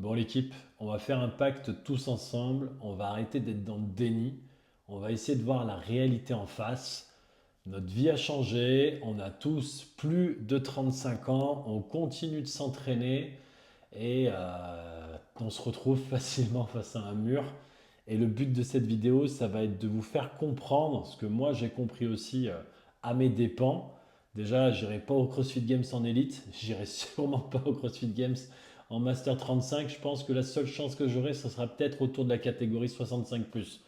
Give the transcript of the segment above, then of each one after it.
Bon l'équipe, on va faire un pacte tous ensemble, on va arrêter d'être dans le déni, on va essayer de voir la réalité en face. Notre vie a changé, on a tous plus de 35 ans, on continue de s'entraîner et on se retrouve facilement face à un mur. Et le but de cette vidéo, ça va être de vous faire comprendre ce que moi j'ai compris aussi à mes dépens. Déjà, j'irai pas au CrossFit Games en élite, j'irai sûrement pas au CrossFit Games en Master 35. Je pense que la seule chance que j'aurai, ce sera peut-être autour de la catégorie 65+.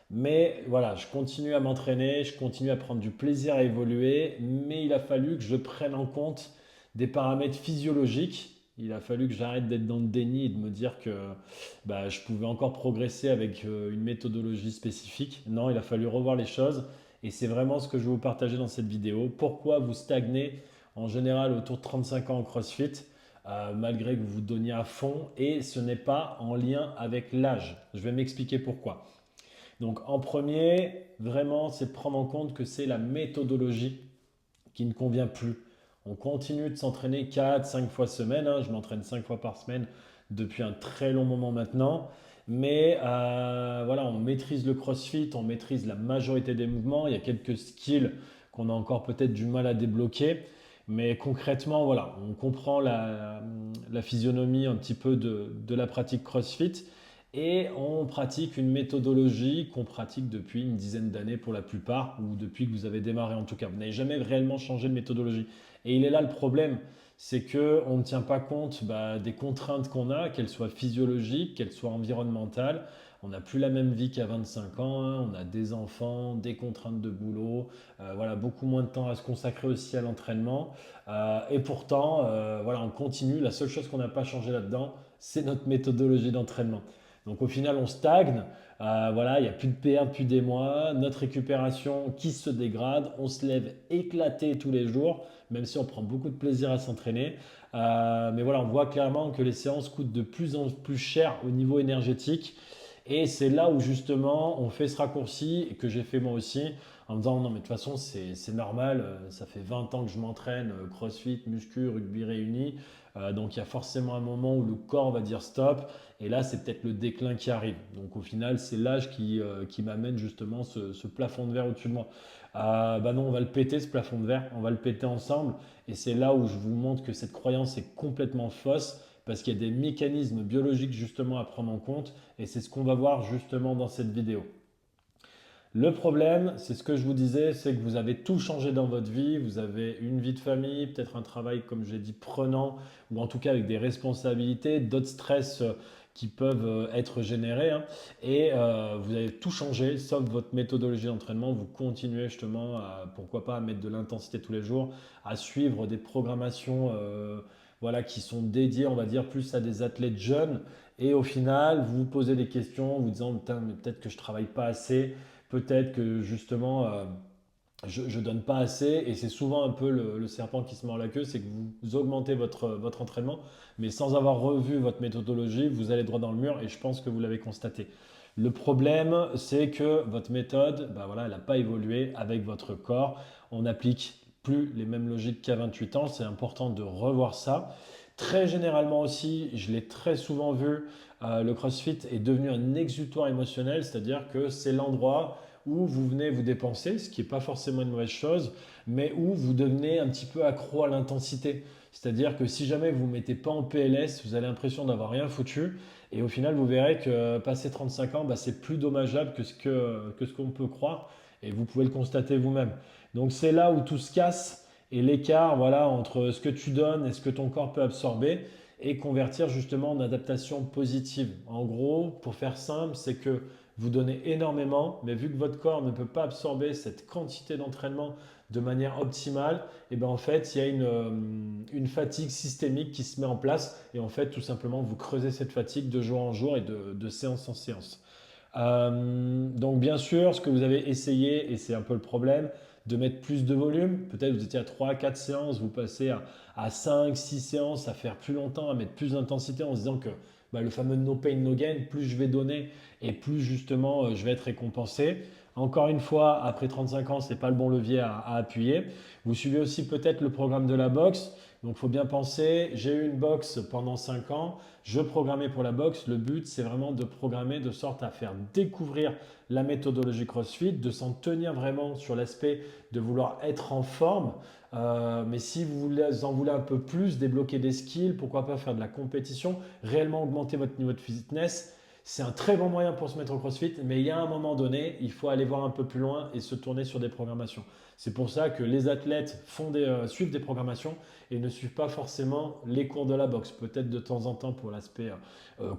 Mais voilà, je continue à m'entraîner, je continue à prendre du plaisir à évoluer, mais il a fallu que je prenne en compte des paramètres physiologiques. Il a fallu que j'arrête d'être dans le déni et de me dire que je pouvais encore progresser avec une méthodologie spécifique. Non, il a fallu revoir les choses et c'est vraiment ce que je vais vous partager dans cette vidéo. Pourquoi vous stagnez en général autour de 35 ans en CrossFit malgré que vous vous donniez à fond et ce n'est pas en lien avec l'âge. Je vais m'expliquer pourquoi. Donc en premier, vraiment, c'est de prendre en compte que c'est la méthodologie qui ne convient plus. On continue de s'entraîner 4, 5 fois semaine. Je m'entraîne 5 fois par semaine depuis un très long moment maintenant. Mais voilà, on maîtrise le CrossFit, on maîtrise la majorité des mouvements. Il y a quelques skills qu'on a encore peut-être du mal à débloquer. Mais concrètement, voilà, on comprend la physionomie un petit peu de la pratique CrossFit et on pratique une méthodologie qu'on pratique depuis une dizaine d'années pour la plupart, ou depuis que vous avez démarré en tout cas. Vous n'avez jamais réellement changé de méthodologie. Et il est là le problème, c'est qu'on ne tient pas compte des contraintes qu'on a, qu'elles soient physiologiques, qu'elles soient environnementales. On n'a plus la même vie qu'à 25 ans, on a des enfants, des contraintes de boulot, voilà, beaucoup moins de temps à se consacrer aussi à l'entraînement. Et pourtant, voilà, on continue. La seule chose qu'on n'a pas changé là-dedans, c'est notre méthodologie d'entraînement. Donc au final, on stagne. Voilà, il n'y a plus de PR, plus des mois. Notre récupération qui se dégrade. On se lève éclaté tous les jours, même si on prend beaucoup de plaisir à s'entraîner. Mais voilà, on voit clairement que les séances coûtent de plus en plus cher au niveau énergétique. Et c'est là où justement on fait ce raccourci et que j'ai fait moi aussi en me disant non mais de toute façon c'est normal, ça fait 20 ans que je m'entraîne, CrossFit, muscu, rugby réunis, donc il y a forcément un moment où le corps va dire stop et là c'est peut-être le déclin qui arrive. Donc au final c'est l'âge qui m'amène justement ce plafond de verre au-dessus de moi. Non, on va le péter ce plafond de verre, on va le péter ensemble et c'est là où je vous montre que cette croyance est complètement fausse parce qu'il y a des mécanismes biologiques justement à prendre en compte et c'est ce qu'on va voir justement dans cette vidéo. Le problème, c'est ce que je vous disais, c'est que vous avez tout changé dans votre vie, vous avez une vie de famille, peut-être un travail, comme je l'ai dit, prenant, ou en tout cas avec des responsabilités, d'autres stress qui peuvent être générés, et vous avez tout changé, sauf votre méthodologie d'entraînement, vous continuez justement, pourquoi pas, à mettre de l'intensité tous les jours, à suivre des programmations voilà, qui sont dédiées, on va dire, plus à des athlètes jeunes, et au final, vous vous posez des questions, vous disant, putain, mais peut-être que je travaille pas assez, peut-être que justement je ne donne pas assez et c'est souvent un peu le serpent qui se mord la queue, c'est que vous augmentez votre entraînement, mais sans avoir revu votre méthodologie, vous allez droit dans le mur et je pense que vous l'avez constaté. Le problème, c'est que votre méthode, voilà, elle n'a pas évolué avec votre corps. On n'applique plus les mêmes logiques qu'à 28 ans. C'est important de revoir ça. Très généralement aussi, je l'ai très souvent vu, le CrossFit est devenu un exutoire émotionnel, c'est-à-dire que c'est l'endroit où vous venez vous dépenser, ce qui n'est pas forcément une mauvaise chose, mais où vous devenez un petit peu accro à l'intensité. C'est-à-dire que si jamais vous ne mettez pas en PLS, vous avez l'impression d'avoir rien foutu. Et au final, vous verrez que passer 35 ans, c'est plus dommageable que ce qu'on peut croire. Et vous pouvez le constater vous-même. Donc c'est là où tout se casse et l'écart voilà, entre ce que tu donnes et ce que ton corps peut absorber et convertir justement en adaptation positive. En gros, pour faire simple, c'est que vous donnez énormément, mais vu que votre corps ne peut pas absorber cette quantité d'entraînement de manière optimale, et en fait, il y a une fatigue systémique qui se met en place et en fait, tout simplement, vous creusez cette fatigue de jour en jour et de séance en séance. Donc bien sûr, ce que vous avez essayé, et c'est un peu le problème, de mettre plus de volume. Peut-être vous étiez à 3, 4 séances, vous passez à 5, 6 séances, à faire plus longtemps, à mettre plus d'intensité en se disant que le fameux no pain, no gain, plus je vais donner et plus justement je vais être récompensé. Encore une fois, après 35 ans, ce n'est pas le bon levier à appuyer. Vous suivez aussi peut-être le programme de la boxe. Donc il faut bien penser, j'ai eu une boxe pendant 5 ans, je programmais pour la boxe. Le but, c'est vraiment de programmer de sorte à faire découvrir la méthodologie CrossFit, de s'en tenir vraiment sur l'aspect de vouloir être en forme. Mais si en voulez un peu plus, débloquer des skills, pourquoi pas faire de la compétition, réellement augmenter votre niveau de fitness, c'est un très bon moyen pour se mettre au CrossFit, mais il y a un moment donné, il faut aller voir un peu plus loin et se tourner sur des programmations. C'est pour ça que les athlètes suivent des programmations et ne suivent pas forcément les cours de la boxe. Peut-être de temps en temps pour l'aspect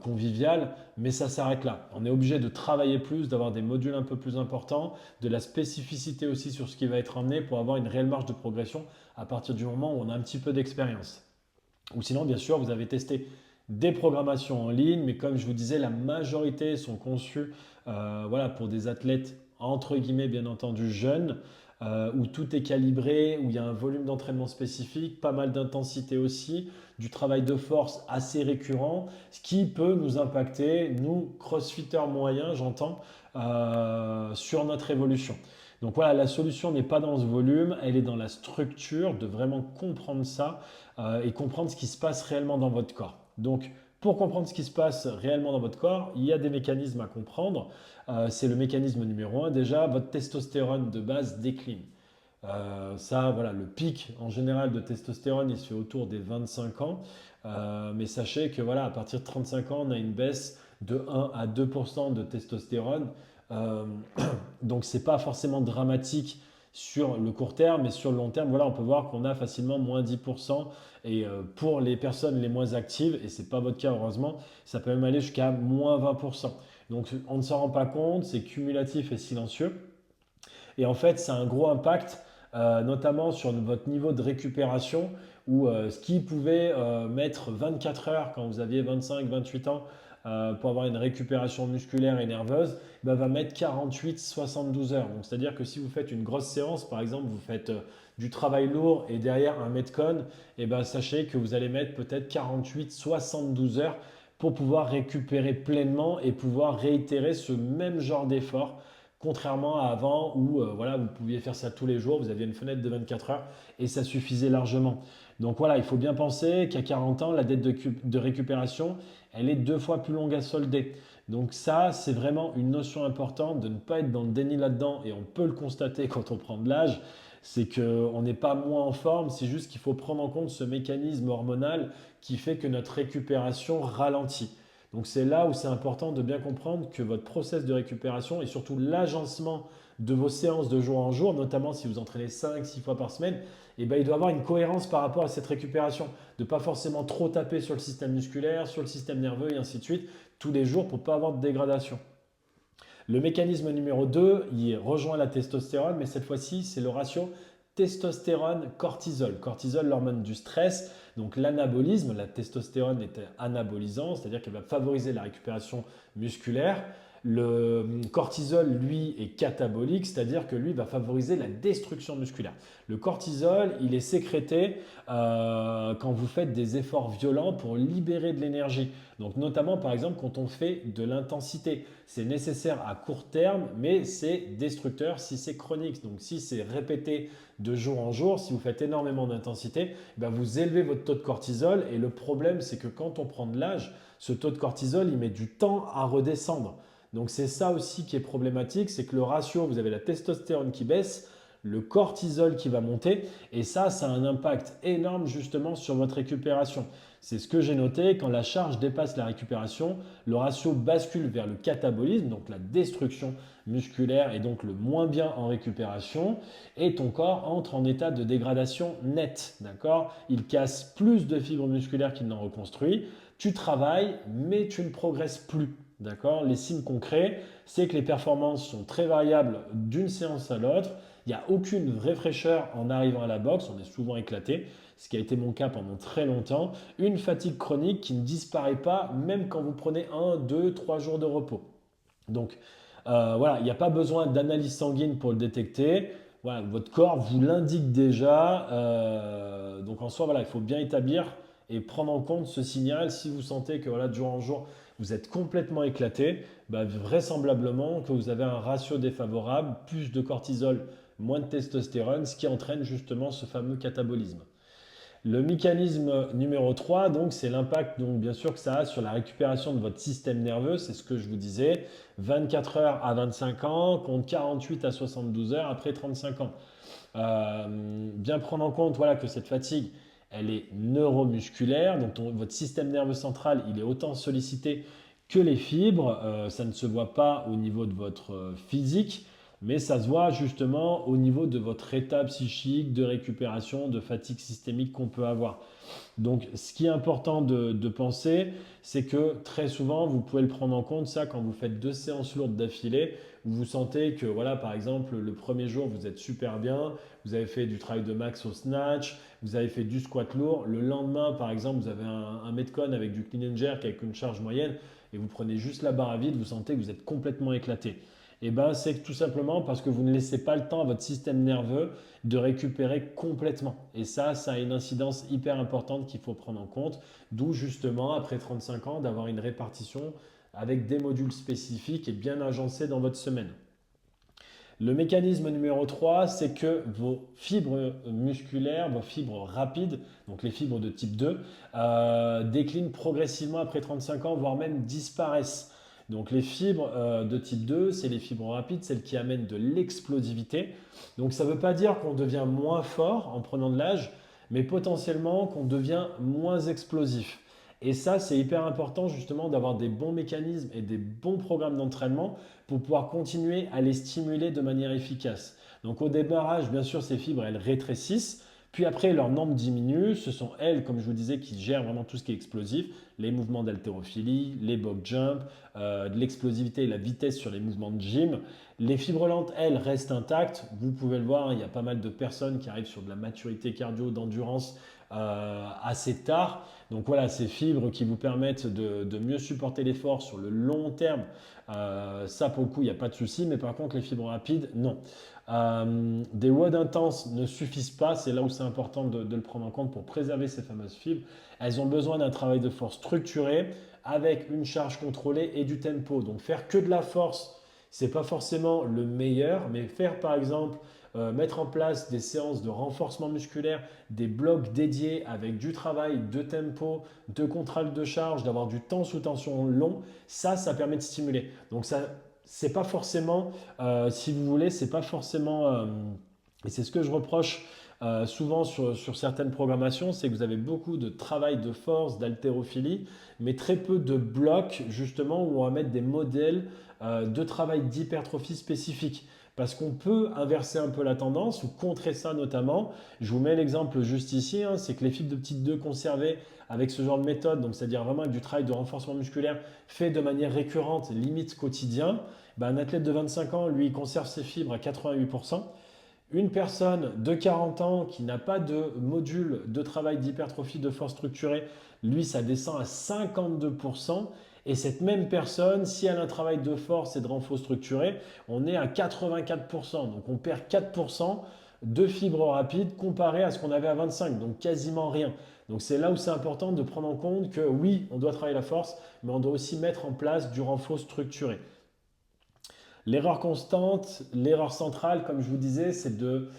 convivial, mais ça s'arrête là. On est obligé de travailler plus, d'avoir des modules un peu plus importants, de la spécificité aussi sur ce qui va être emmené pour avoir une réelle marge de progression à partir du moment où on a un petit peu d'expérience. Ou sinon, bien sûr, vous avez testé des programmations en ligne, mais comme je vous disais, la majorité sont conçues voilà, pour des athlètes entre guillemets bien entendu jeunes, où tout est calibré, où il y a un volume d'entraînement spécifique, pas mal d'intensité aussi, du travail de force assez récurrent, ce qui peut nous impacter, nous, crossfitters moyens, j'entends, sur notre évolution. Donc voilà, la solution n'est pas dans ce volume, elle est dans la structure, de vraiment comprendre ça et comprendre ce qui se passe réellement dans votre corps. Donc, pour comprendre ce qui se passe réellement dans votre corps, il y a des mécanismes à comprendre. C'est le mécanisme numéro un. Déjà, votre testostérone de base décline. Ça, voilà, le pic en général de testostérone, il se fait autour des 25 ans. Mais sachez que voilà, à partir de 35 ans, on a une baisse de 1 à 2% de testostérone. Euh, donc, ce n'est pas forcément dramatique sur le court terme, mais sur le long terme, voilà, on peut voir qu'on a facilement moins 10%. Et pour les personnes les moins actives, et ce n'est pas votre cas heureusement, ça peut même aller jusqu'à moins 20%. Donc on ne s'en rend pas compte, c'est cumulatif et silencieux. Et en fait, ça a un gros impact, notamment sur votre niveau de récupération, où ce qui pouvait mettre 24 heures quand vous aviez 25-28 ans pour avoir une récupération musculaire et nerveuse, bah, va mettre 48-72 heures. Donc, c'est-à-dire que si vous faites une grosse séance, par exemple, vous faites du travail lourd et derrière un Metcon, et ben, sachez que vous allez mettre peut-être 48-72 heures pour pouvoir récupérer pleinement et pouvoir réitérer ce même genre d'effort. Contrairement à avant où voilà, vous pouviez faire ça tous les jours, vous aviez une fenêtre de 24 heures et ça suffisait largement. Donc voilà, il faut bien penser qu'à 40 ans, la dette de récupération, elle est 2 fois plus longue à solder. Donc ça, c'est vraiment une notion importante de ne pas être dans le déni là-dedans et on peut le constater quand on prend de l'âge. C'est qu'on n'est pas moins en forme, c'est juste qu'il faut prendre en compte ce mécanisme hormonal qui fait que notre récupération ralentit. Donc c'est là où c'est important de bien comprendre que votre process de récupération et surtout l'agencement de vos séances de jour en jour, notamment si vous entraînez 5-6 fois par semaine, eh ben, il doit avoir une cohérence par rapport à cette récupération. De ne pas forcément trop taper sur le système musculaire, sur le système nerveux et ainsi de suite tous les jours pour ne pas avoir de dégradation. Le mécanisme numéro 2, il rejoint la testostérone, mais cette fois-ci, c'est le ratio testostérone-cortisol. Cortisol, l'hormone du stress. Donc l'anabolisme, la testostérone est anabolisant, c'est-à-dire qu'elle va favoriser la récupération musculaire. Le cortisol, lui, est catabolique, c'est-à-dire que lui va favoriser la destruction musculaire. Le cortisol, il est sécrété quand vous faites des efforts violents pour libérer de l'énergie. Donc notamment, par exemple, quand on fait de l'intensité. C'est nécessaire à court terme, mais c'est destructeur si c'est chronique. Donc si c'est répété de jour en jour, si vous faites énormément d'intensité, ben vous élevez votre taux de cortisol. Et le problème, c'est que quand on prend de l'âge, ce taux de cortisol, il met du temps à redescendre. Donc c'est ça aussi qui est problématique, c'est que le ratio, vous avez la testostérone qui baisse, le cortisol qui va monter, et ça a un impact énorme justement sur votre récupération. C'est ce que j'ai noté, quand la charge dépasse la récupération, le ratio bascule vers le catabolisme, donc la destruction musculaire et donc le moins bien en récupération, et ton corps entre en état de dégradation nette, d'accord? Il casse plus de fibres musculaires qu'il n'en reconstruit, tu travailles, mais tu ne progresses plus. D'accord? Les signes concrets, c'est que les performances sont très variables d'une séance à l'autre. Il n'y a aucune vraie fraîcheur en arrivant à la boxe. On est souvent éclaté, ce qui a été mon cas pendant très longtemps. Une fatigue chronique qui ne disparaît pas même quand vous prenez 1, 2, 3 jours de repos. Donc voilà, il n'y a pas besoin d'analyse sanguine pour le détecter. Voilà, votre corps vous l'indique déjà. Donc en soi, voilà, il faut bien établir et prendre en compte ce signal. Si vous sentez que voilà, de jour en jour, vous êtes complètement éclaté, bah, vraisemblablement que vous avez un ratio défavorable, plus de cortisol, moins de testostérone, ce qui entraîne justement ce fameux catabolisme. Le mécanisme numéro 3, donc, c'est l'impact donc, bien sûr que ça a sur la récupération de votre système nerveux. C'est ce que je vous disais, 24 heures à 25 ans contre 48 à 72 heures après 35 ans. Bien prendre en compte voilà, que cette fatigue, elle est neuromusculaire, donc votre système nerveux central, il est autant sollicité que les fibres. Ça ne se voit pas au niveau de votre physique, mais ça se voit justement au niveau de votre état psychique, de récupération, de fatigue systémique qu'on peut avoir. Donc, ce qui est important de penser, c'est que très souvent, vous pouvez le prendre en compte, ça, quand vous faites 2 séances lourdes d'affilée, où vous sentez que, voilà, par exemple, le premier jour, vous êtes super bien, vous avez fait du travail de max au snatch, vous avez fait du squat lourd. Le lendemain, par exemple, vous avez un Metcon avec du clean and jerk avec une charge moyenne, et vous prenez juste la barre à vide, vous sentez que vous êtes complètement éclaté. Et ben, c'est tout simplement parce que vous ne laissez pas le temps à votre système nerveux de récupérer complètement. Et ça a une incidence hyper importante qu'il faut prendre en compte. D'où justement, après 35 ans, d'avoir une répartition avec des modules spécifiques et bien agencés dans votre semaine. Le mécanisme numéro 3, c'est que vos fibres musculaires, vos fibres rapides, donc les fibres de type 2, déclinent progressivement après 35 ans, voire même disparaissent. Donc les fibres de type 2, c'est les fibres rapides, celles qui amènent de l'explosivité. Donc ça ne veut pas dire qu'on devient moins fort en prenant de l'âge, mais potentiellement qu'on devient moins explosif. Et ça, c'est hyper important justement d'avoir des bons mécanismes et des bons programmes d'entraînement pour pouvoir continuer à les stimuler de manière efficace. Donc au démarrage, bien sûr, ces fibres, elles rétrécissent. Puis après, leur nombre diminue. Ce sont elles, comme je vous disais, qui gèrent vraiment tout ce qui est explosif, les mouvements d'haltérophilie, les box jump, de l'explosivité et la vitesse sur les mouvements de gym. Les fibres lentes, elles, restent intactes. Vous pouvez le voir, il y a pas mal de personnes qui arrivent sur de la maturité cardio, d'endurance assez tard. Donc voilà, ces fibres qui vous permettent de mieux supporter l'effort sur le long terme, ça pour le coup, il n'y a pas de souci. Mais par contre, les fibres rapides, non. Des WOD intenses ne suffisent pas, c'est là où c'est important de le prendre en compte pour préserver ces fameuses fibres. Elles ont besoin d'un travail de force structuré avec une charge contrôlée et du tempo. Donc faire que de la force, c'est pas forcément le meilleur, mais faire par exemple mettre en place des séances de renforcement musculaire, des blocs dédiés avec du travail de tempo, de contrôle de charge, d'avoir du temps sous tension long, ça permet de stimuler. Donc ça, c'est pas forcément, si vous voulez, c'est pas forcément, et c'est ce que je reproche souvent sur certaines programmations, c'est que vous avez beaucoup de travail de force, d'haltérophilie, mais très peu de blocs justement où on va mettre des modèles de travail d'hypertrophie spécifiques. Parce qu'on peut inverser un peu la tendance ou contrer ça notamment. Je vous mets l'exemple juste ici, hein, c'est que les fibres de petite 2 conservées avec ce genre de méthode, donc c'est-à-dire vraiment avec du travail de renforcement musculaire fait de manière récurrente, limite quotidien, ben, un athlète de 25 ans, lui, il conserve ses fibres à 88%. Une personne de 40 ans qui n'a pas de module de travail d'hypertrophie de force structurée, lui, ça descend à 52%. Et cette même personne, si elle a un travail de force et de renfort structuré, on est à 84%. Donc on perd 4% de fibres rapides comparé à ce qu'on avait à 25, donc quasiment rien. Donc c'est là où c'est important de prendre en compte que oui, on doit travailler la force, mais on doit aussi mettre en place du renfort structuré. L'erreur constante, l'erreur centrale, comme je vous disais, c'est de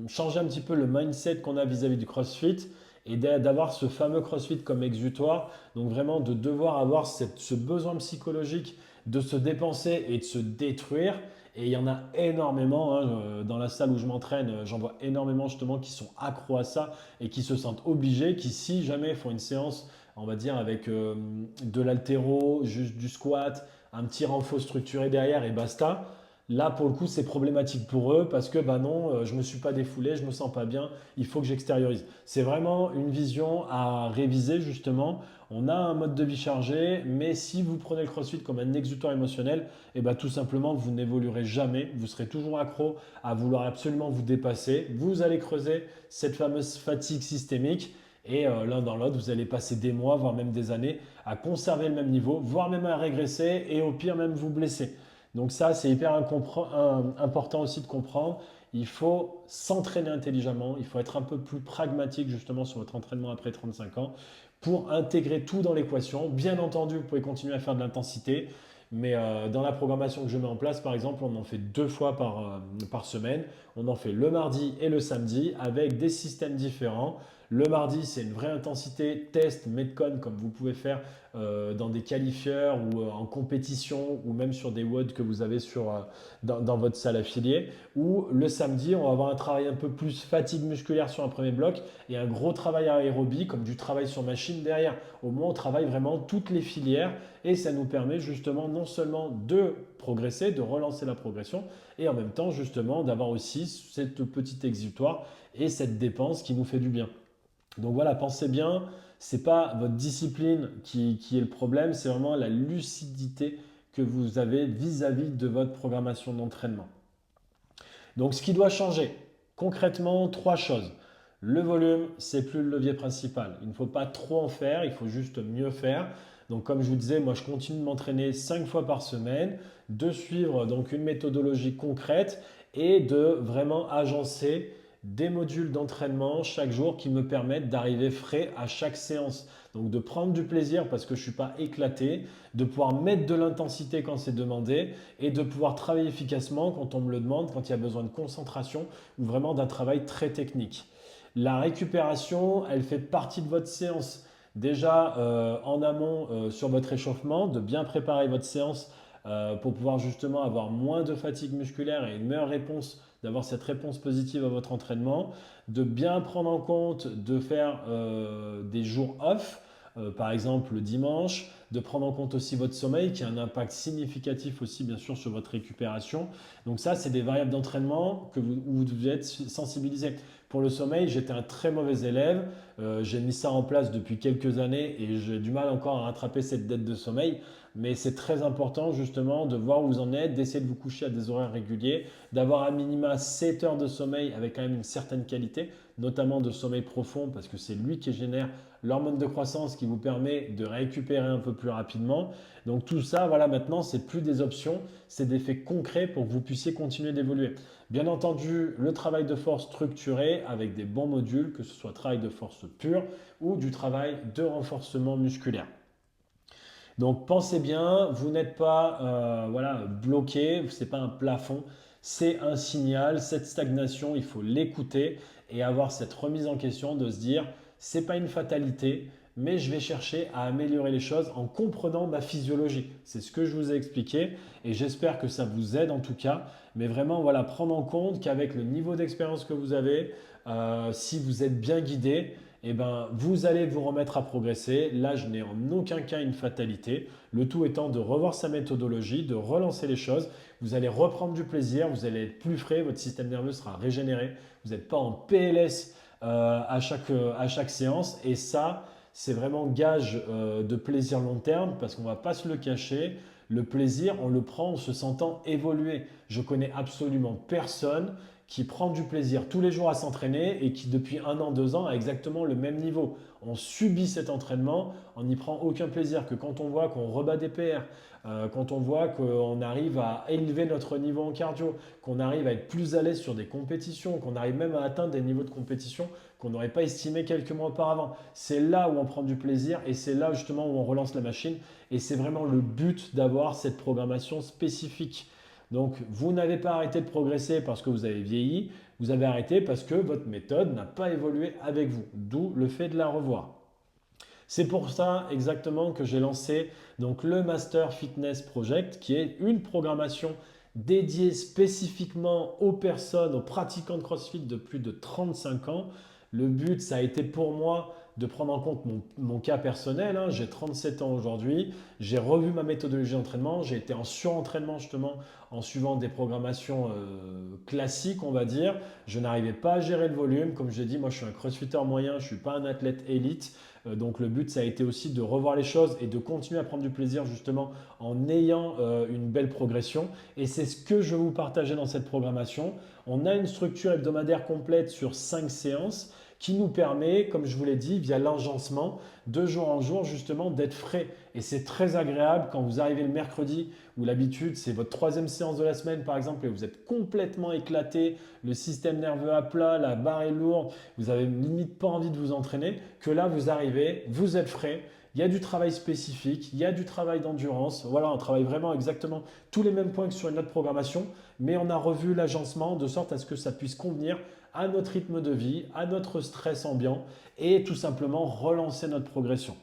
changer un petit peu le mindset qu'on a vis-à-vis du CrossFit et d'avoir ce fameux CrossFit comme exutoire. Donc vraiment de devoir avoir ce besoin psychologique de se dépenser et de se détruire. Et il y en a énormément hein, dans la salle où je m'entraîne, j'en vois énormément justement qui sont accros à ça et qui se sentent obligés, qui si jamais font une séance, on va dire avec de l'haltéro, juste du squat, un petit renfort structuré derrière et basta. Là, pour le coup, c'est problématique pour eux parce que bah non, je ne me suis pas défoulé, je ne me sens pas bien, il faut que j'extériorise. C'est vraiment une vision à réviser justement. On a un mode de vie chargé, mais si vous prenez le CrossFit comme un exutoire émotionnel, et bah, tout simplement, vous n'évoluerez jamais. Vous serez toujours accro à vouloir absolument vous dépasser. Vous allez creuser cette fameuse fatigue systémique. Et l'un dans l'autre, vous allez passer des mois, voire même des années, à conserver le même niveau, voire même à régresser et au pire même vous blesser. Donc ça, c'est hyper important aussi de comprendre. Il faut s'entraîner intelligemment, il faut être un peu plus pragmatique justement sur votre entraînement après 35 ans pour intégrer tout dans l'équation. Bien entendu, vous pouvez continuer à faire de l'intensité, Mais dans la programmation que je mets en place, par exemple, on en fait 2 fois par semaine. On en fait le mardi et le samedi avec des systèmes différents. Le mardi, c'est une vraie intensité test Metcon comme vous pouvez faire dans des qualifieurs ou en compétition ou même sur des WOD que vous avez dans votre salle affiliée. Ou le samedi, on va avoir un travail un peu plus fatigue musculaire sur un premier bloc et un gros travail aérobie comme du travail sur machine derrière. Au moins, on travaille vraiment toutes les filières et ça nous permet justement non seulement de progresser, de relancer la progression et en même temps justement d'avoir aussi cette petite exutoire et cette dépense qui nous fait du bien. Donc voilà, pensez bien, c'est pas votre discipline qui est le problème, c'est vraiment la lucidité que vous avez vis-à-vis de votre programmation d'entraînement. Donc ce qui doit changer, concrètement, 3 choses. Le volume, c'est plus le levier principal. Il ne faut pas trop en faire, il faut juste mieux faire. Donc comme je vous disais, moi je continue de m'entraîner 5 fois par semaine, de suivre donc une méthodologie concrète et de vraiment agencer des modules d'entraînement chaque jour qui me permettent d'arriver frais à chaque séance. Donc de prendre du plaisir parce que je ne suis pas éclaté, de pouvoir mettre de l'intensité quand c'est demandé et de pouvoir travailler efficacement quand on me le demande, quand il y a besoin de concentration ou vraiment d'un travail très technique. La récupération, elle fait partie de votre séance. Déjà en amont sur votre échauffement, de bien préparer votre séance pour pouvoir justement avoir moins de fatigue musculaire et une meilleure réponse, d'avoir cette réponse positive à votre entraînement, de bien prendre en compte, de faire des jours off, par exemple le dimanche, de prendre en compte aussi votre sommeil qui a un impact significatif aussi bien sûr sur votre récupération. Donc ça, c'est des variables d'entraînement où vous devez être sensibilisé. Pour le sommeil, j'étais un très mauvais élève. J'ai mis ça en place depuis quelques années et j'ai du mal encore à rattraper cette dette de sommeil. Mais c'est très important justement de voir où vous en êtes, d'essayer de vous coucher à des horaires réguliers, d'avoir à minima 7 heures de sommeil avec quand même une certaine qualité, notamment de sommeil profond parce que c'est lui qui génère l'hormone de croissance qui vous permet de récupérer un peu plus rapidement. Donc tout ça, voilà, maintenant, c'est plus des options, c'est des faits concrets pour que vous puissiez continuer d'évoluer. Bien entendu, le travail de force structuré avec des bons modules, que ce soit travail de force pur ou du travail de renforcement musculaire. Donc pensez bien, vous n'êtes pas voilà, bloqué, ce n'est pas un plafond, c'est un signal, cette stagnation, il faut l'écouter et avoir cette remise en question de se dire, c'est pas une fatalité, mais je vais chercher à améliorer les choses en comprenant ma physiologie. C'est ce que je vous ai expliqué et j'espère que ça vous aide en tout cas. Mais vraiment, voilà, prendre en compte qu'avec le niveau d'expérience que vous avez, si vous êtes bien guidé, eh ben, vous allez vous remettre à progresser. Là, je n'ai en aucun cas une fatalité. Le tout étant de revoir sa méthodologie, de relancer les choses. Vous allez reprendre du plaisir, vous allez être plus frais, votre système nerveux sera régénéré. Vous n'êtes pas en PLS à chaque séance. Et ça, c'est vraiment gage de plaisir long terme parce qu'on ne va pas se le cacher. Le plaisir, on le prend en se sentant évoluer. Je connais absolument personne qui prend du plaisir tous les jours à s'entraîner et qui depuis 1 an, 2 ans a exactement le même niveau. On subit cet entraînement, on n'y prend aucun plaisir que quand on voit qu'on rebat des PR, quand on voit qu'on arrive à élever notre niveau en cardio, qu'on arrive à être plus à l'aise sur des compétitions, qu'on arrive même à atteindre des niveaux de compétition qu'on n'aurait pas estimé quelques mois auparavant. C'est là où on prend du plaisir et c'est là justement où on relance la machine et c'est vraiment le but d'avoir cette programmation spécifique. Donc, vous n'avez pas arrêté de progresser parce que vous avez vieilli, vous avez arrêté parce que votre méthode n'a pas évolué avec vous, d'où le fait de la revoir. C'est pour ça exactement que j'ai lancé donc, le Master Fitness Project, qui est une programmation dédiée spécifiquement aux personnes, aux pratiquants de CrossFit de plus de 35 ans. Le but, ça a été pour moi de prendre en compte mon cas personnel. J'ai 37 ans aujourd'hui, j'ai revu ma méthodologie d'entraînement, j'ai été en surentraînement justement en suivant des programmations classiques, on va dire. Je n'arrivais pas à gérer le volume. Comme je l'ai dit, moi je suis un crossfitter moyen, je ne suis pas un athlète élite. Donc le but, ça a été aussi de revoir les choses et de continuer à prendre du plaisir justement en ayant une belle progression. Et c'est ce que je vais vous partager dans cette programmation. On a une structure hebdomadaire complète sur 5 séances qui nous permet, comme je vous l'ai dit, via l'agencement, de jour en jour, justement, d'être frais. Et c'est très agréable quand vous arrivez le mercredi, où l'habitude, c'est votre 3e séance de la semaine, par exemple, et vous êtes complètement éclaté, le système nerveux à plat, la barre est lourde, vous avez limite pas envie de vous entraîner, que là, vous arrivez, vous êtes frais, il y a du travail spécifique, il y a du travail d'endurance. Voilà, on travaille vraiment exactement tous les mêmes points que sur une autre programmation, mais on a revu l'agencement de sorte à ce que ça puisse convenir à notre rythme de vie, à notre stress ambiant et tout simplement relancer notre progression.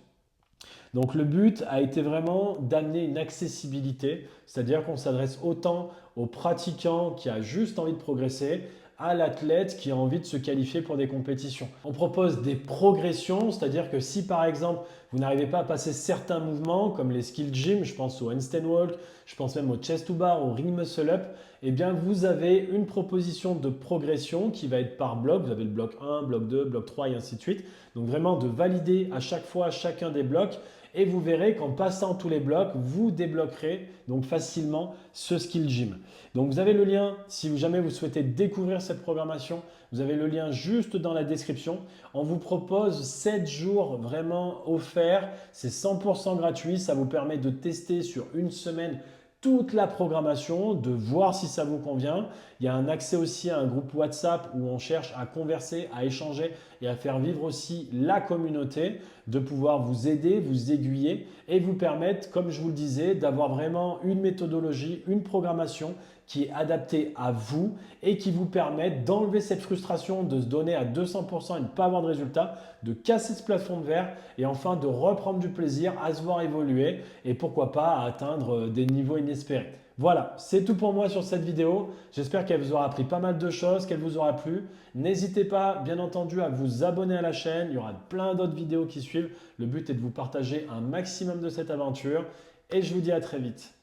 Donc le but a été vraiment d'amener une accessibilité, c'est-à-dire qu'on s'adresse autant aux pratiquants qui a juste envie de progresser, à l'athlète qui a envie de se qualifier pour des compétitions. On propose des progressions, c'est-à-dire que si par exemple vous n'arrivez pas à passer certains mouvements comme les skill gym, je pense au handstand walk, je pense même au chest to bar, au ring muscle up, eh bien vous avez une proposition de progression qui va être par bloc. Vous avez le bloc 1, bloc 2, bloc 3 et ainsi de suite. Donc vraiment de valider à chaque fois chacun des blocs. Et vous verrez qu'en passant tous les blocs, vous débloquerez donc facilement ce skill gym. Donc vous avez le lien, si jamais vous souhaitez découvrir cette programmation, vous avez le lien juste dans la description. On vous propose 7 jours vraiment offerts, c'est 100% gratuit, ça vous permet de tester sur une semaine toute la programmation, de voir si ça vous convient. Il y a un accès aussi à un groupe WhatsApp où on cherche à converser, à échanger et à faire vivre aussi la communauté, de pouvoir vous aider, vous aiguiller et vous permettre, comme je vous le disais, d'avoir vraiment une méthodologie, une programmation qui est adaptée à vous et qui vous permettent d'enlever cette frustration de se donner à 200% et de ne pas avoir de résultat, de casser ce plafond de verre et enfin de reprendre du plaisir à se voir évoluer et pourquoi pas à atteindre des niveaux inespérés. Voilà, c'est tout pour moi sur cette vidéo. J'espère qu'elle vous aura appris pas mal de choses, qu'elle vous aura plu. N'hésitez pas, bien entendu, à vous abonner à la chaîne. Il y aura plein d'autres vidéos qui suivent. Le but est de vous partager un maximum de cette aventure et je vous dis à très vite.